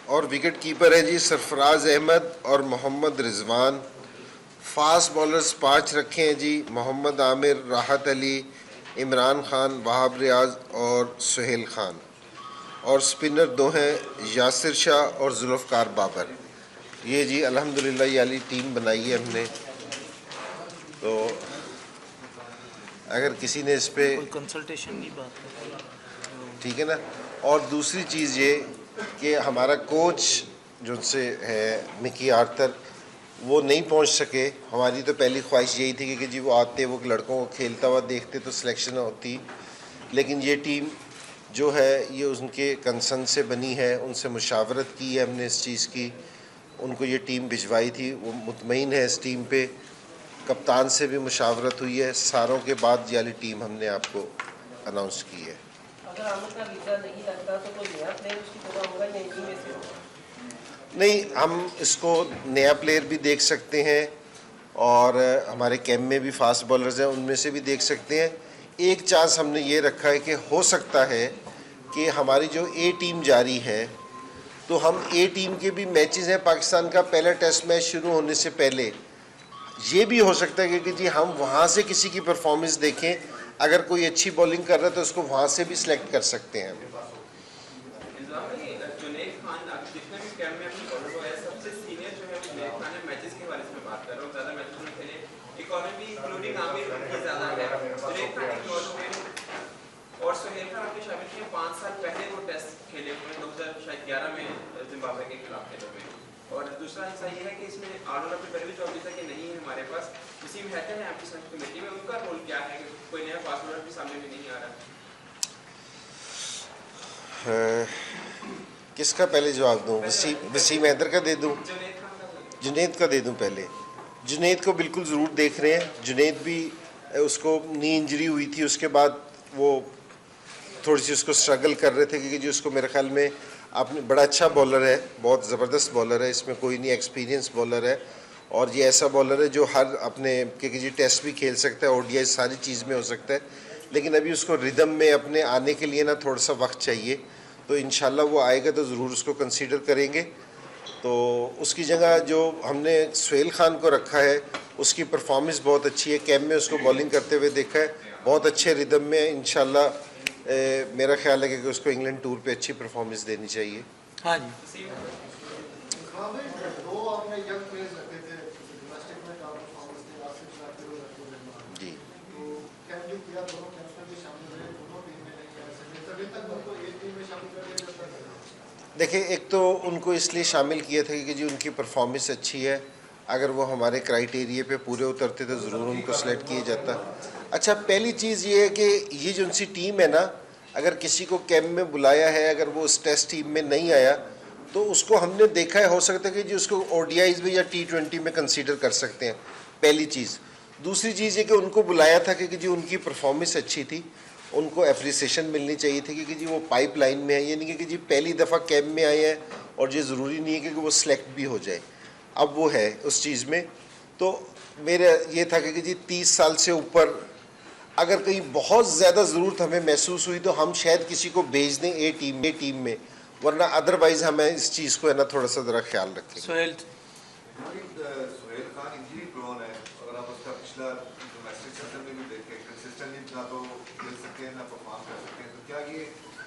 और wicket keeper है जी सरफराज अहमद और मोहम्मद रिजवान। फास्ट बॉलर्स 5 रखे हैं जी, मोहम्मद आमिर, राहत अली, इमरान खान, वहाब रियाज और सुहेल खान। और स्पिनर 2 हैं, यासिर शाह और जुल्फ़कार बाबर। ये जी अल्हम्दुलिल्लाह ये वाली टीम बनाई है हमने। तो अगर किसी ने इस पे कंसल्टेशन की बात ठीक है ना। और दूसरी चीज़ ये कि हमारा कोच जो से है मिकी आर्थर, वो नहीं पहुंच सके। हमारी तो पहली ख्वाहिश यही थी कि जी वो आते, वो लड़कों को खेलता हुआ देखते तो सिलेक्शन होती, लेकिन ये टीम जो है ये उनके कंसर्न से बनी है, उनसे मुशावरत की है हमने इस चीज़ की, उनको ये टीम भिजवाई थी, वो मुतमईन है इस टीम पे। कप्तान से भी मुशावरत हुई है, सारों के बाद ये वाली टीम हमने आपको अनाउंस की है। अगर आमिर का वीज़ा नहीं लगता तो कोई नया प्लेयर उसकी जगह होगा या इन्हीं में से होगा? नहीं, हम इसको नया प्लेयर भी देख सकते हैं और हमारे कैम्प में भी फास्ट बॉलर्स हैं, उनमें से भी देख सकते हैं। एक चांस हमने ये रखा है कि हो सकता है कि हमारी जो ए टीम जारी है, तो हम ए टीम के भी मैचेस हैं, पाकिस्तान का पहला टेस्ट मैच शुरू होने से पहले ये भी हो सकता है कि जी हम वहाँ से किसी की परफॉर्मेंस देखें, अगर कोई अच्छी बॉलिंग कर रहा है तो उसको वहाँ से भी सिलेक्ट कर सकते हैं। और सुहेल खान आपने शामिल किए 5 साल पहले वो टेस्ट खेले हुए 2011 में जिम्बाब्वे के खिलाफ खेले हुए। और दूसरा हिस्सा ये है कि इसमें आर्नोल्ड अपने पहले भी जवाब दिया कि नहीं है हमारे पास वसीम हैदर है आपकी सर्च कमेटी में, उनका रोल क्या है? कोई नया फास्ट बॉलर भी सामने में नहीं आ रहा। किसका पहले जवाब दूं? वसीम हैदर का दे दूं? जुनैद का दे दूं? पहले जुनैद को बिल्कुल ज़रूर देख रहे हैं। जुनैद भी उसको नी इंजरी हुई थी, उसके बाद वो थोड़ी सी उसको स्ट्रगल कर रहे थे, क्योंकि जी उसको मेरे ख्याल में आपने बड़ा अच्छा बॉलर है, बहुत ज़बरदस्त बॉलर है, इसमें कोई नहीं, एक्सपीरियंस बॉलर है। और ये ऐसा बॉलर है जो हर अपने क्योंकि जी टेस्ट भी खेल सकता है, ओडीआई सारी चीज़ में हो सकता है, लेकिन अभी उसको रिदम में अपने आने के लिए ना थोड़ा सा वक्त चाहिए। तो इंशाल्लाह वो आएगा तो ज़रूर उसको कंसीडर करेंगे। तो उसकी जगह जो हमने सुहेल खान को रखा है, उसकी परफॉर्मेंस बहुत अच्छी है, कैम्प में उसको बॉलिंग करते हुए देखा है, बहुत अच्छे रिदम में। इंशाल्लाह मेरा ख्याल है कि उसको इंग्लैंड टूर पे अच्छी परफॉर्मेंस देनी चाहिए। हाँ जी। जी देखिए, एक तो उनको इसलिए शामिल किया था कि जी उनकी परफॉर्मेंस अच्छी है, अगर वो हमारे क्राइटेरिया पे पूरे उतरते तो ज़रूर उनको सेलेक्ट किया जाता। अच्छा, पहली चीज़ ये है कि ये जो उनकी टीम है ना, अगर किसी को कैम्प में बुलाया है, अगर वो उस टेस्ट टीम में नहीं आया तो उसको हमने देखा है, हो सकता है कि जी उसको ओडीआईज़ में या T20 में कंसीडर कर सकते हैं, पहली चीज़। दूसरी चीज़ ये कि उनको बुलाया था कि जी उनकी परफॉर्मेंस अच्छी थी, उनको अप्रिसिएशन मिलनी चाहिए थी कि जी वो पाइपलाइन में है, ये नहीं कि जी पहली दफ़ा कैम्प में आए हैं और ये ज़रूरी नहीं है कि वो सिलेक्ट भी हो जाए। अब वो है उस चीज़ में। तो मेरा ये था कि जी 30 साल से ऊपर अगर कहीं बहुत ज़्यादा ज़रूरत हमें महसूस हुई तो हम शायद किसी को भेज दें ए टीम में, वरना अदरवाइज़ हमें इस चीज़ को है ना थोड़ा सा ज़रा ख्याल रखें। सुहेल खान इंजरी प्रोन है, अगर आप उसका पिछला डोमेस्टिक सेक्टर में भी देखें, कंसिस्टेंटली ना तो खेल सकते हैं ना परफॉर्म कर सकते हैं, तो क्या ये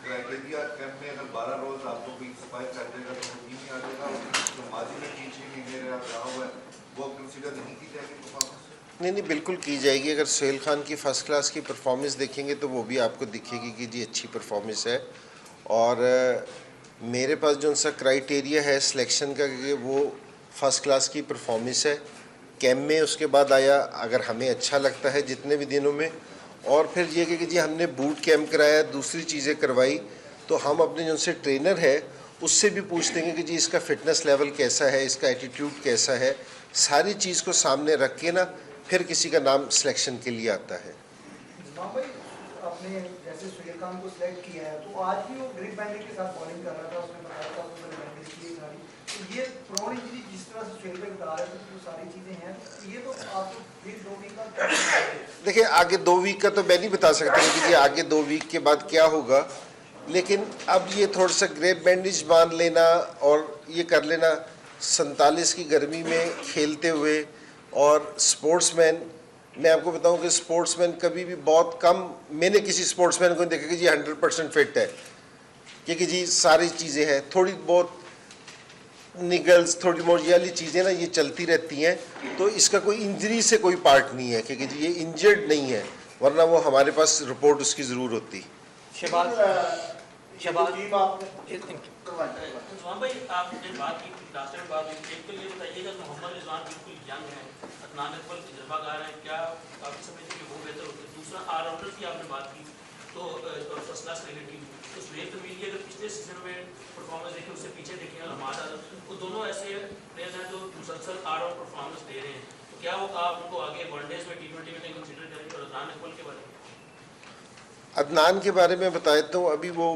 क्राइटेरिया कैम्प में अगर 12 रोज आपको कोई एक्सपायर कर देगा तो टीम में आ जाएगा? जो माजी में टीम में मेरे रहा हुआ है वो कंसिडर नहीं की जाएगी परफॉर्मेंस? नहीं, बिल्कुल की जाएगी। अगर सुहेल खान की फ़र्स्ट क्लास की परफॉर्मेंस देखेंगे तो वो भी आपको दिखेगी कि जी अच्छी परफॉर्मेंस है। और मेरे पास जो सा क्राइटेरिया है सिलेक्शन का कि वो फ़र्स्ट क्लास की परफॉर्मेंस है, कैम्प में उसके बाद आया, अगर हमें अच्छा लगता है जितने भी दिनों में, और फिर ये कि जी हमने बूट कैम्प कराया, दूसरी चीज़ें करवाई, तो हम अपने जो से ट्रेनर है उससे भी पूछ देंगे कि जी इसका फ़िटनेस लेवल कैसा है, इसका एटीट्यूड कैसा है, सारी चीज़ को सामने रख के ना फिर किसी का नाम सिलेक्शन के लिए आता है। आपने जैसे सुहेल खान को सिलेक्ट किया है तो आज भी वो ग्रिप बैंडेज के साथ बॉलिंग कर रहा था, उसने बताया था उसने बैंडेज की सारी, तो ये प्रोन इंजरी जिस तरह से सुहेल पे बता रहे थे तो सारी चीज़ें हैं, ये तो आपको फिर 2 वीक का देखिए आगे 2 वीक का तो मैं नहीं बता सकता कि जी आगे 2 वीक के बाद क्या होगा, लेकिन अब ये थोड़ा सा ग्रेप बैंडेज बांध लेना और ये कर लेना 47 की गर्मी में खेलते हुए। और स्पोर्ट्समैन, मैं आपको बताऊं कि स्पोर्ट्समैन कभी भी बहुत कम, मैंने किसी स्पोर्ट्समैन को देखा कि जी 100% फिट है, क्योंकि जी सारी चीज़ें हैं, थोड़ी बहुत निगल्स, थोड़ी बहुत ये वाली चीज़ें ना ये चलती रहती हैं, तो इसका कोई इंजरी से कोई पार्ट नहीं है, क्योंकि जी ये इंजर्ड नहीं है, वरना वो हमारे पास रिपोर्ट उसकी ज़रूर होती। शहबाज टीम आपने रिजवान भाई, आपने बात की लास्ट टाइम बात हुई, एक तो ये बताइएगा मोहम्मद रिजवान बिल्कुल यंग है, अदनान अकमल तजर्बाकार है, क्या आपकी समझते हैं कि वो बेहतर होते हैं? दूसरा ऑलराउंडर की आपने बात की तो फर्स्ट क्लास क्रिकेट की, तो सुहेल तमीम की अगर पिछले सीजन में परफॉर्मेंस देखें, उससे पीछे देखें हमारा, वो दोनों ऐसे प्लेयर्स हैं जो मुसलसल ऑलराउंड परफॉर्मेंस दे रहे हैं, तो क्या वो आप उनको आगे वनडेज में T20 में कंसिडर करेंगे? और अदनान अकमल के बारे में, अदनान के बारे में बताया तो अभी वो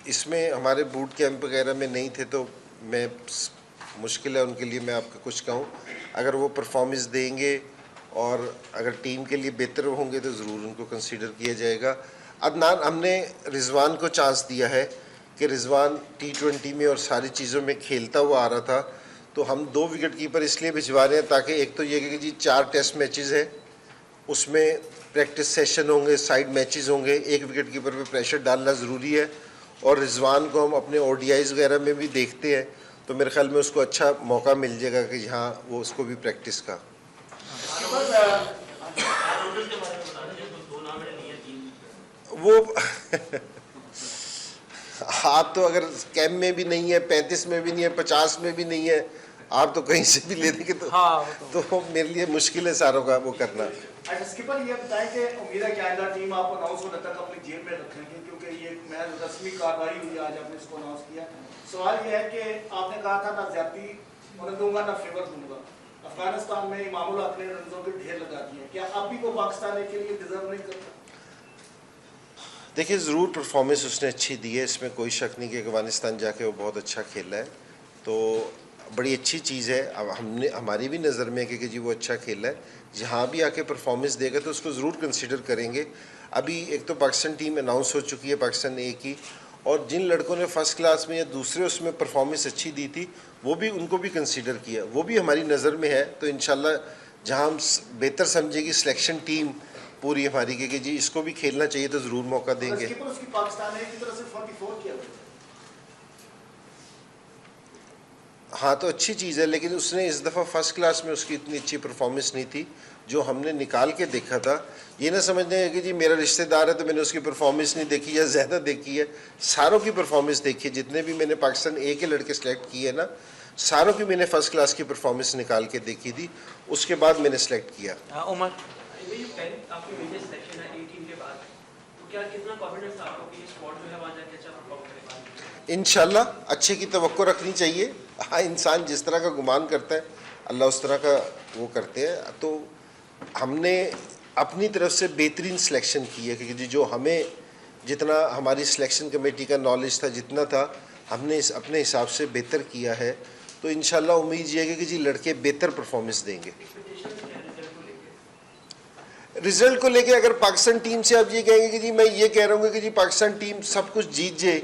इसमें हमारे बूट कैंप वगैरह में नहीं थे, तो मैं मुश्किल है उनके लिए मैं आपको कुछ कहूँ। अगर वो परफॉर्मेंस देंगे और अगर टीम के लिए बेहतर होंगे तो ज़रूर उनको कंसीडर किया जाएगा। अदनान, हमने रिजवान को चांस दिया है कि रिजवान T20 में और सारी चीज़ों में खेलता हुआ आ रहा था, तो हम 2 विकेट कीपर इसलिए भिजवा रहे हैं ताकि एक तो ये कि जी 4 टेस्ट मैचेस हैं, उसमें प्रैक्टिस सेशन होंगे, साइड मैचेस होंगे, 1 विकेट कीपर पे प्रेशर डालना ज़रूरी है। और रिजवान को हम अपने ODIs वगैरह में भी देखते हैं, तो मेरे ख्याल में उसको अच्छा मौका मिल जाएगा कि हाँ वो उसको भी प्रैक्टिस का। ऑलराउंडर्स के बारे में बता दीजिए, तो 2 नाम नहीं है, 3 वो आप तो अगर कैम में भी नहीं है, 35 में भी नहीं है, 50 में भी नहीं है, आप तो कहीं से भी ले देंगे तो तो मेरे लिए मुश्किल है सारों का वो करना। अच्छा स्किपर, ये बताएं कि उम्मीद है कि आइंदा टीम आप अनाउंस होने तक अपनी जेब में रखेंगे, क्योंकि ये मैच रस्मी कार्रवाई हुई, आज आपने इसको अनाउंस किया। सवाल ये है कि आपने कहा था ना ज्यादती उन्हें दूंगा ना फेवर दूंगा, अफगानिस्तान में इमामुल हक ने रनों के ढेर लगा दिए, क्या अब भी वो पाकिस्तान के लिए डिजर्व नहीं करता? देखिए ज़रूर परफॉर्मेंस उसने अच्छी दी है, इसमें कोई शक नहीं कि अफगानिस्तान जाके वो बहुत अच्छा खेला है, तो बड़ी अच्छी चीज़ है। अब हमने हमारी भी नज़र में है कि जी वो अच्छा खेला है, जहाँ भी आके परफॉर्मेंस देगा तो उसको ज़रूर कंसीडर करेंगे। अभी एक तो पाकिस्तान टीम अनाउंस हो चुकी है, पाकिस्तान ए की, और जिन लड़कों ने फ़र्स्ट क्लास में या दूसरे उसमें परफॉर्मेंस अच्छी दी थी वो भी, उनको भी कंसीडर किया, वो भी हमारी नज़र में है। तो इंशाल्लाह जहाँ हम बेहतर समझेगी सिलेक्शन टीम पूरी हमारी कि जी इसको भी खेलना चाहिए तो ज़रूर मौका देंगे। उसकी पाकिस्तान की तरफ से 44 किया। हाँ तो अच्छी चीज़ है, लेकिन उसने इस दफ़ा फ़र्स्ट क्लास में उसकी इतनी अच्छी परफॉर्मेंस नहीं थी जो हमने निकाल के देखा था। ये ना समझने कि जी मेरा रिश्तेदार है तो मैंने उसकी परफॉर्मेंस नहीं देखी या ज़्यादा देखी है, सारों की परफॉर्मेंस देखी है। जितने भी मैंने पाकिस्तान ए के लड़के सेलेक्ट किए ना, सारों की मैंने फ़र्स्ट क्लास की परफॉर्मेंस निकाल के देखी थी, उसके बाद मैंने सेलेक्ट किया। उमर, आपकी मेजर सिलेक्शन है 18 के बाद, तो क्या कितना कॉन्फिडेंस था आपको कि ये स्क्वाड जो है वहाँ जाके अच्छा परफॉर्म करेगा? इंशाल्लाह अच्छे की तवक्को रखनी चाहिए। हाँ, इंसान जिस तरह का गुमान करता है अल्लाह उस तरह का वो करते हैं। तो हमने अपनी तरफ से बेहतरीन सिलेक्शन की है, क्योंकि जो हमें जितना हमारी सिलेक्शन कमेटी का नॉलेज था, जितना था हमने अपने हिसाब से बेहतर किया है। तो इंशाल्लाह उम्मीद ये है कि जी लड़के बेहतर परफॉर्मेंस देंगे। रिजल्ट को लेके अगर पाकिस्तान टीम से आप ये कहेंगे कि जी मैं ये कह रहा हूँ कि जी पाकिस्तान टीम सब कुछ जीत जाए,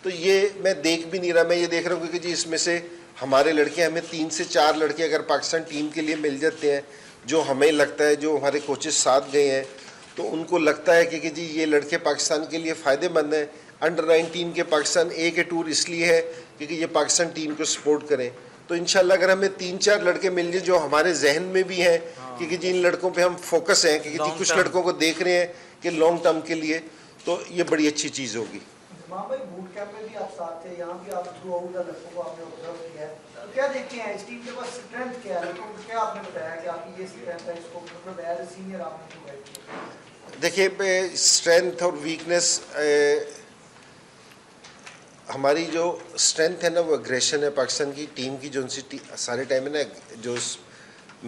तो ये मैं देख भी नहीं रहा। मैं ये देख रहा हूँ कि जी इसमें से हमारे लड़के, हमें 3 से 4 लड़के अगर पाकिस्तान टीम के लिए मिल जाते हैं, जो हमें लगता है, जो हमारे कोचेस साथ गए हैं, तो उनको लगता है कि जी ये लड़के पाकिस्तान के लिए फ़ायदेमंद हैं। अंडर 19 के पाकिस्तान ए के टूर इसलिए है क्योंकि ये पाकिस्तान टीम को सपोर्ट करें। तो इंशाल्लाह अगर हमें 3-4 लड़के मिल जाए जो हमारे जहन में भी हैं, क्योंकि जिन लड़कों पे हम फोकस हैं, क्योंकि जी कुछ लड़कों को देख रहे हैं कि लॉन्ग टर्म के लिए, तो ये बड़ी अच्छी चीज़ होगी। भाई बूट कैंप में भी आप साथ थे, यहाँ भी आप थ्रू आउट लड़कों को आपने ऑब्जर्व किया है, तो क्या देखते हैं इस टीम के पास स्ट्रेंथ क्या है? तो क्या आपने बताया कि आपकी ये स्ट्रेंथ है, इसको मतलब एज ए सीनियर आपने क्यों गाइड किया? देखिए स्ट्रेंथ और वीकनेस, हमारी जो स्ट्रेंथ है ना वो एग्रेशन है। पाकिस्तान की टीम की जो उनसी सारे टाइम है ना, जो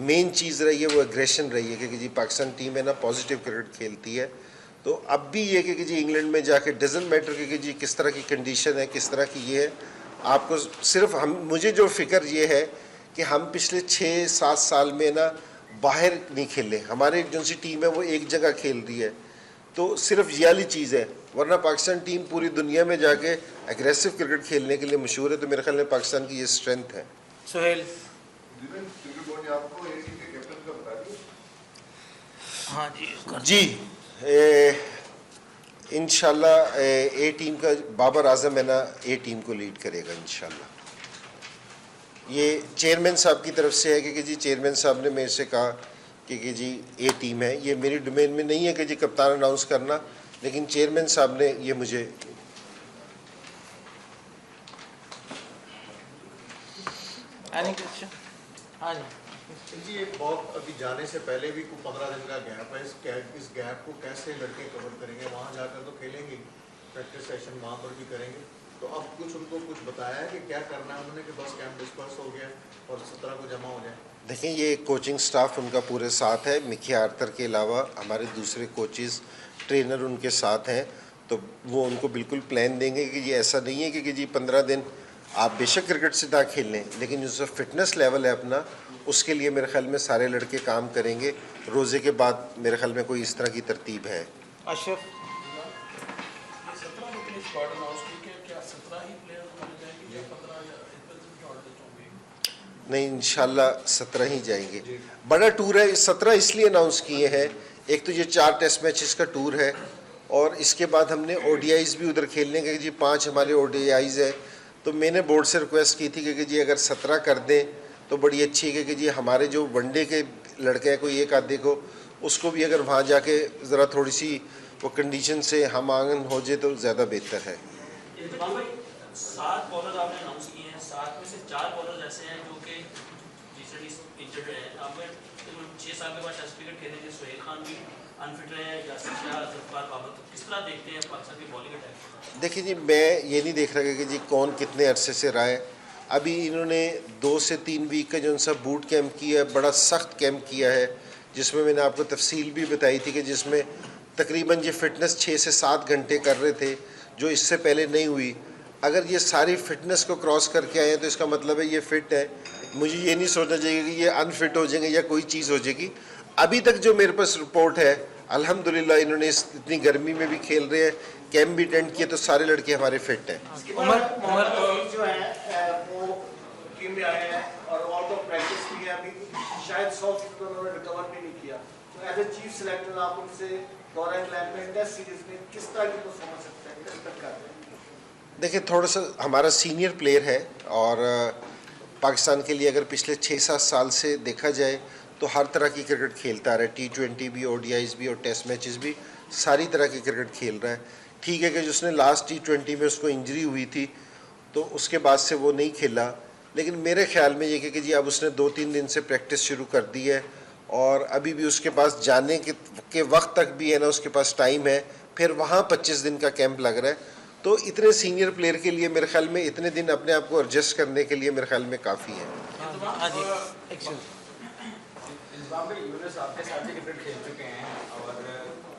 मेन चीज़ रही है वो एग्रेशन रही है, क्योंकि जी पाकिस्तान टीम है ना पॉजिटिव क्रिकेट खेलती है। तो अब भी ये कि जी इंग्लैंड में जाके डजंट मैटर कि जी किस तरह की कंडीशन है, किस तरह की ये है, आपको सिर्फ मुझे जो फ़िक्र ये है कि हम पिछले 6-7 साल में ना बाहर नहीं खेले, हमारी जो सी टीम है वो एक जगह खेल रही है। तो सिर्फ ये वाली चीज़ है वरना पाकिस्तान टीम पूरी दुनिया में जाके एग्रेसिव क्रिकेट खेलने के लिए मशहूर है, तो मेरे ख्याल में पाकिस्तान की ये स्ट्रेंथ है। सुहेल। क्रिकेट बोर्ड ने आपको ए टीम के कैप्टन का बता दिया? हाँ जी इंशाल्लाह ए टीम का बाबर आजम है ना, ए टीम को लीड करेगा इंशाल्लाह। ये चेयरमैन साहब की तरफ से है कि जी चेयरमैन साहब ने मेरे से कहा कि जी ए टीम है। ये मेरी डोमेन में नहीं है कि जी कप्तान अनाउंस करना, लेकिन चेयरमैन साहब ने ये मुझे हाँ जी एक बहुत अभी जाने से पहले भी कुछ 15 दिन का गैप है, इस गैप को कैसे लड़के कवर करेंगे? वहाँ जाकर तो खेलेंगे, प्रैक्टिस सेशन वहाँ पर भी करेंगे, तो अब कुछ उनको कुछ बताया है कि क्या करना है उन्होंने कि बस कैंप डिस्पर्स हो गया और 17 को जमा हो जाए? देखें, ये कोचिंग स्टाफ उनका पूरे साथ है। मिकी आर्थर के अलावा हमारे दूसरे कोचेस ट्रेनर उनके साथ हैं, तो वो उनको बिल्कुल प्लान देंगे कि ये ऐसा नहीं है कि जी 15 दिन आप बेशक क्रिकेट से ना खेल लें, लेकिन जो फिटनेस लेवल है अपना, उसके लिए मेरे ख्याल में सारे लड़के काम करेंगे। रोज़े के बाद मेरे ख्याल में कोई इस तरह की तरतीब है। अशरफ। 17 को स्क्वाड अनाउंस की क्या 17 ही प्लेयर माने जाएंगे या 15 या ऑर्डर होंगे? नहीं, इंशाल्लाह 17 ही जाएंगे। बड़ा टूर है, 17 इसलिए अनाउंस किए हैं, एक तो ये 4 टेस्ट मैचेस का टूर है, और इसके बाद हमने ओडीआईज भी उधर खेलने के जी 5 हमारे ओडीआईज है। तो मैंने बोर्ड से रिक्वेस्ट की थी कि जी अगर 17 कर दें तो बड़ी अच्छी है कि जी हमारे जो वनडे के लड़के हैं, कोई एक आधे को उसको भी अगर वहाँ जाके ज़रा थोड़ी सी वो कंडीशन से हम आंगन हो जाए तो ज़्यादा बेहतर है। इरफान भाई, 7 बॉलर आपने अनाउंस किए हैं, 7 में से 4 बॉलर ऐसे हैं जो कि रिसेंटली इंजर्ड हैं। आप 6 साल के बाद टेस्ट क्रिकेट खेलेंगे, सुहेल खान भी अनफिट रहे हैं, यासिर शाह, ज़फ़र बाबर, तो किस तरह देखते हैं पाकिस्तान की बॉलिंग अटैक? देखिए जी, मैं ये नहीं देख रहा कि जी कौन कितने अरसे से रहा है। अभी इन्होंने 2 से 3 वीक का जो उनसा बूट कैंप किया है, बड़ा सख्त कैंप किया है, जिसमें मैंने आपको तफसील भी बताई थी कि जिसमें तकरीबन ये फ़िटनेस 6 से 7 घंटे कर रहे थे, जो इससे पहले नहीं हुई। अगर ये सारी फ़िटनेस को क्रॉस करके आए हैं तो इसका मतलब है ये फ़िट है। मुझे ये नहीं सोचना चाहिए कि ये अनफिट हो जाएंगे या कोई चीज़ हो जाएगी। अभी तक जो मेरे पास रिपोर्ट है, अल्हम्दुलिल्लाह इन्होंने इतनी गर्मी में भी खेल रहे हैं, कैंप भी अटेंड किए, तो सारे लड़के हमारे फिट हैं। उमर जो है वो टीम में आए हैं और ऑल द प्रैक्टिस की है, अभी शायद 100% उन्होंने रिकवर भी नहीं किया, तो एज ए चीफ सिलेक्टर आप उनसे दौरा इंग्लैंड में टेस्ट सीरीज में किस तरह की परफॉर्मेंस एक्सपेक्ट कर रहे हैं? देखिए, थोड़ा सा हमारा सीनियर प्लेयर है, और पाकिस्तान के लिए अगर पिछले 6-7 साल से देखा जाए तो हर तरह की क्रिकेट खेलता रहा है, T20 भी, ODIs भी और टेस्ट मैचेस भी, सारी तरह की क्रिकेट खेल रहा है। ठीक है कि जिसने लास्ट T20 में उसको इंजरी हुई थी तो उसके बाद से वो नहीं खेला, लेकिन मेरे ख्याल में ये कि जी अब उसने 2-3 दिन से प्रैक्टिस शुरू कर दी है, और अभी भी उसके पास जाने के वक्त तक भी है ना, उसके पास टाइम है, फिर वहाँ 25 दिन का कैंप लग रहा है। तो इतने सीनियर प्लेयर के लिए मेरे ख्याल में इतने दिन अपने आप को एडजस्ट करने के लिए मेरे ख्याल में काफ़ी है। यूनुस आपके साथ ही क्रिकेट खेल चुके हैं और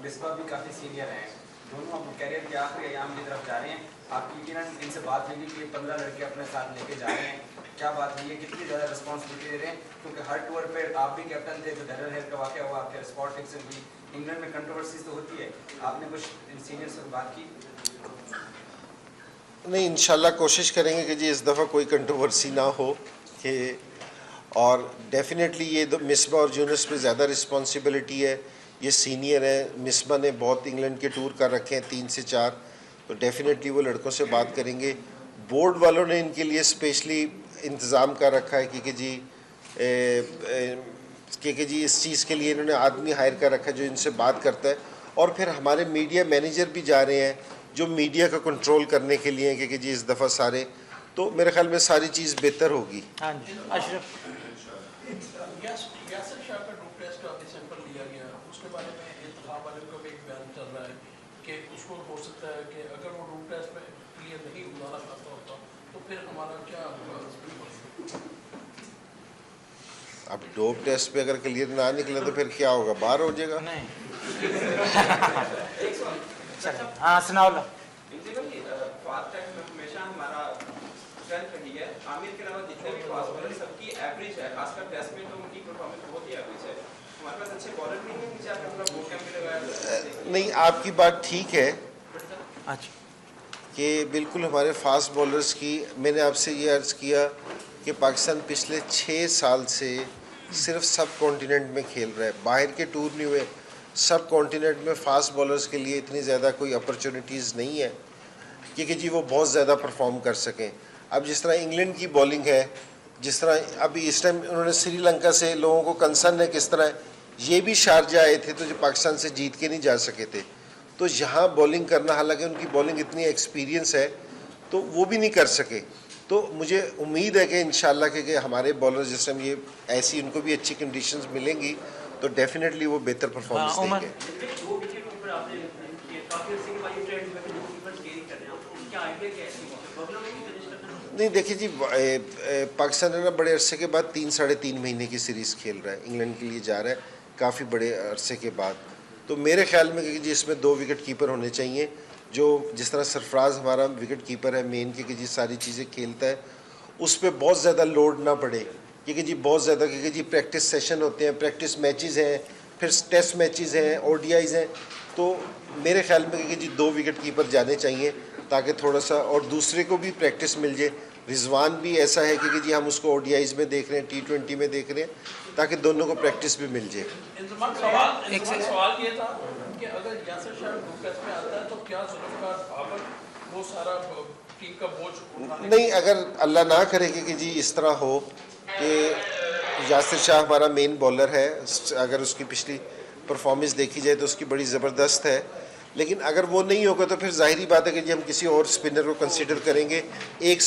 मिसबा भी काफ़ी सीनियर हैं, दोनों अपने कैरियर के आखिरी अयाम की तरफ जा रहे हैं। आपकी यकीनन इनसे बात हुई कि 15 लड़के अपने साथ लेके जा रहे हैं, क्या बात हुई है, कितनी ज़्यादा रिस्पॉन्सिबिलिटी दे रहे हैं? क्योंकि हर टूर पर आप भी कैप्टन थे, तो डैरेल हेल का वाक़या हुआ, आपके स्पॉट फिक्सिंग हुई, इंग्लैंड में कंट्रोवर्सीज तो होती है, आपने कुछ सीनियर से बात की? नहीं, इंशाल्लाह कोशिश करेंगे कि जी इस दफ़ा कोई कंट्रोवर्सी ना हो कि, और डेफिनेटली ये मिसबा और यूनुस पे ज़्यादा रिस्पॉन्सिबिलिटी है, ये सीनियर है। मिसबा ने बहुत इंग्लैंड के टूर कर रखे हैं 3 से 4, तो डेफिनेटली वो लड़कों से बात करेंगे। बोर्ड वालों ने इनके लिए स्पेशली इंतज़ाम कर रखा है कि जी इस चीज़ के लिए इन्होंने आदमी हायर कर रखा है जो इनसे बात करता है, और फिर हमारे मीडिया मैनेजर भी जा रहे हैं जो मीडिया का कंट्रोल करने के लिए कि जी इस दफ़ा सारे, तो मेरे ख्याल में सारी चीज़ बेहतर होगी। हाँ जी, अशरफ। यासिर शाह का डोप टेस्ट का सैंपल लिया गया, उसके बारे में इंतखाब वाले का भी एक बयान चल रहा है कि उसको हो सकता है कि अगर वो डोप टेस्ट में क्लियर नहीं गुजारा करता होता तो फिर हमारा क्या होगा? अब डोप टेस्ट पे अगर क्लियर ना निकले तो फिर क्या होगा, बाहर हो जाएगा। नहीं हाँ सुनाओ। फास्ट टैग में हमेशा हमारा स्ट्रेंथ रही है, आमिर के अलावा जितने भी फास्ट बॉलर सबकी एवरेज है, खासकर टेस्ट में तो उनकी परफॉर्मेंस बहुत ही एवरेज है। हमारे पास अच्छे बॉलर नहीं है, नीचे आपने अपना बूट कैंप भी लगाया। नहीं, आपकी बात ठीक है, अच्छा कि बिल्कुल हमारे फास्ट बॉलर्स की, मैंने आपसे ये अर्ज़ किया कि पाकिस्तान पिछले 6 साल से सिर्फ सब कॉन्टिनेंट में खेल रहा है, बाहर के टूर नहीं हुए। सब कॉन्टिनेंट में फास्ट बॉलर्स के लिए इतनी ज़्यादा कोई अपॉर्चुनिटीज़ नहीं है कि जी वो बहुत ज़्यादा परफॉर्म कर सकें। अब जिस तरह इंग्लैंड की बॉलिंग है, जिस तरह अभी इस टाइम उन्होंने श्रीलंका से, लोगों को कंसर्न है किस तरह ये भी शारजा आए थे तो जो पाकिस्तान से जीत के नहीं जा सके थे, तो यहाँ बॉलिंग करना, हालांकि उनकी बॉलिंग इतनी एक्सपीरियंस है तो वो भी नहीं कर सके। तो मुझे उम्मीद है कि इंशाल्लाह कि हमारे बॉलर जिस टाइम ये ऐसी उनको भी अच्छी कंडीशंस मिलेंगी तो डेफिनेटली वो बेहतर परफॉर्मेंस देंगे। दो विकेट ऊपर आपने किए, काफी अर्से के बाद ये ट्रेंड हुआ कि दो कीपर कैरी कर रहे हैं, आपको क्या आइडिया क्या है? बबलर को भी फिनिश करना? नहीं देखिए जी, पाकिस्तान है ना बड़े अरसे के बाद 3-3.5 महीने की सीरीज़ खेल रहा है, इंग्लैंड के लिए जा रहा है काफ़ी बड़े अरसे के बाद। तो मेरे ख्याल में कि जी इसमें 2 विकेट कीपर होने चाहिए, जो जिस तरह सरफराज हमारा विकेट कीपर है मेन कि जी सारी चीज़ें खेलता है, उस पर बहुत ज़्यादा लोड ना पड़े, क्योंकि जी बहुत ज़्यादा, क्योंकि जी प्रैक्टिस सेशन होते हैं, प्रैक्टिस मैचेस हैं, फिर टेस्ट मैचेस हैं, ODIs हैं, तो मेरे ख्याल में कि जी 2 विकेट कीपर जाने चाहिए ताकि थोड़ा सा और दूसरे को भी प्रैक्टिस मिल जाए। रिजवान भी ऐसा है कि जी हम उसको ODIs में देख रहे हैं, T20 में देख रहे हैं, ताकि दोनों को प्रैक्टिस भी मिल जाए। सवाल ये था कि अगर यासिर शाह ग्रुप में आता है तो क्या जुल्फ़िकार बाबर वो सारा टीम का बोझ उठाने? नहीं, अगर अल्लाह ना करे कि जी इस तरह हो कि यासिर शाह हमारा मेन बॉलर है, अगर उसकी पिछली परफॉर्मेंस देखी जाए तो उसकी बड़ी ज़बरदस्त है, लेकिन अगर वो नहीं होगा तो फिर ज़ाहिरी बात है कि जी हम किसी और स्पिनर को कंसीडर करेंगे। एक